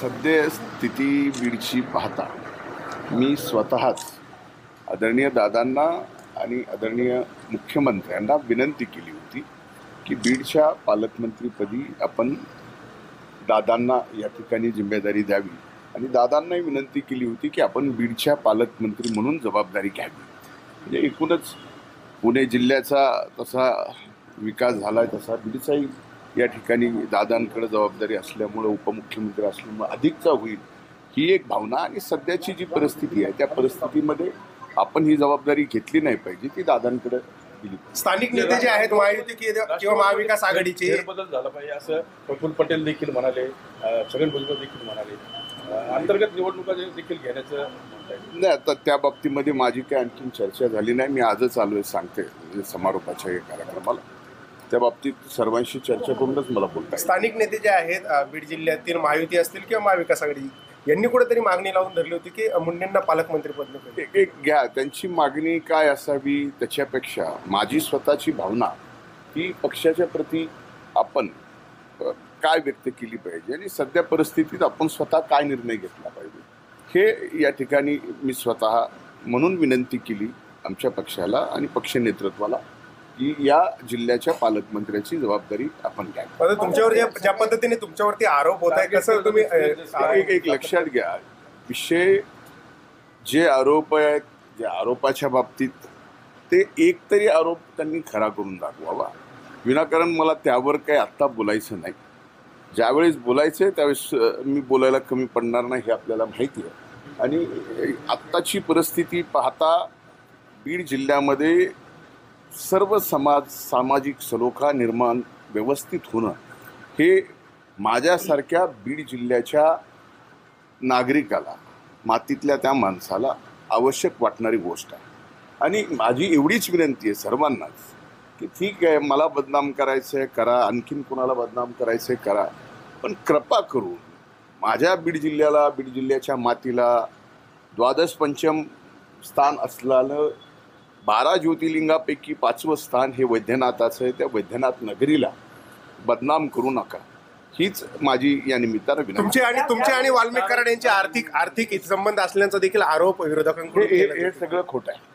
सद्यस्थिती बीडची पाहता मी स्वतःच आदरणीय दादांना आणि आदरणीय मुख्यमंत्र्यांना विनंती केली होती की बीडच्या पालकमंत्रीपदी आपण दादांना या ठिकाणी जिम्मेदारी द्यावी आणि दादांनाही विनंती केली होती की आपण बीडच्या पालकमंत्री म्हणून जबाबदारी घ्यावी. म्हणजे एकूणच पुणे जिल्ह्याचा तसा विकास झाला आहे तसा बीडचाही या ठिकाणी दादांकडे जबाबदारी असल्यामुळे उपमुख्यमंत्री असल्यामुळे अधिकचा होईल ही एक भावना. आणि सध्याची जी परिस्थिती आहे त्या परिस्थितीमध्ये आपण ही जबाबदारी घेतली नाही पाहिजे, ती दादांकडे दिली. स्थानिक नेते जे आहेत महायुती किंवा महाविकास आघाडीचे बदल झाला पाहिजे असं प्रफुल्ल पटेल देखील म्हणाले, छगन भुजबळ देखील म्हणाले. अंतर्गत निवडणुका देखील घेण्याचं नाही. आता त्या बाबतीमध्ये माझी काही आणखी चर्चा झाली नाही. मी आजच आलोय सांगते म्हणजे समारोपाच्या या कार्यक्रमाला. त्या बाबतीत सर्वांशी चर्चा करूनच मला बोलता. स्थानिक नेते जे आहेत बीड जिल्ह्यातील महायुती असतील किंवा महाविकास आघाडी यांनी कुठेतरी मागणी लावून धरली होती की मुंडेंना पालकमंत्रीपद एक घ्या. त्यांची मागणी काय असावी त्याच्यापेक्षा माझी स्वतःची भावना ही पक्षाच्या प्रती आपण काय व्यक्त केली पाहिजे आणि सध्या परिस्थितीत आपण स्वतः काय निर्णय घेतला पाहिजे हे या ठिकाणी मी स्वतः म्हणून विनंती केली आमच्या पक्षाला आणि पक्ष नेतृत्वाला की या जिल्ह्याच्या पालकमंत्र्याची जबाबदारी आपण घ्यावी. तुमच्यावर ज्या पद्धतीने तुमच्यावरती आरोप होत आहे कसं तुम्ही एक लक्षात घ्या, विषय जे आरोप आहेत ज्या आरोपाच्या बाबतीत ते एक तरी आरोप त्यांनी खरा करून दाखवावा. विनाकारण मला त्यावर काही आत्ता बोलायचं नाही. ज्यावेळेस बोलायचं त्यावेळेस मी बोलायला कमी पडणार नाही हे आपल्याला माहिती आहे. आणि आत्ताची परिस्थिती पाहता बीड जिल्ह्यामध्ये सर्व सामाजिक सलोखा निर्माण व्यवस्थित होणं हे माझ्यासारख्या बीड जिल्ह्याच्या नागरिकाला मातीतल्या त्या माणसाला आवश्यक वाटणारी गोष्ट आहे. आणि माझी एवढीच विनंती आहे सर्वांनाच की ठीक आहे, मला बदनाम करायचं आहे करा, आणखीन कोणाला बदनाम करायचं आहे करा, पण कृपा करून माझ्या बीड जिल्ह्याला बीड जिल्ह्याच्या मातीला द्वादश पंचम स्थान असलेलं 12 ज्योतिर्लिंगापैकी 5वं स्थान हे वैद्यनाथाचं आहे. त्या वैद्यनाथ नगरीला बदनाम करू नका हीच माझी या निमित्तानं विनंती. तुमचे आणि वाल्मिक कराड यांचे आर्थिक संबंध असल्याचा देखील आरोप विरोधकांकडून हे सगळं खोटं आहे.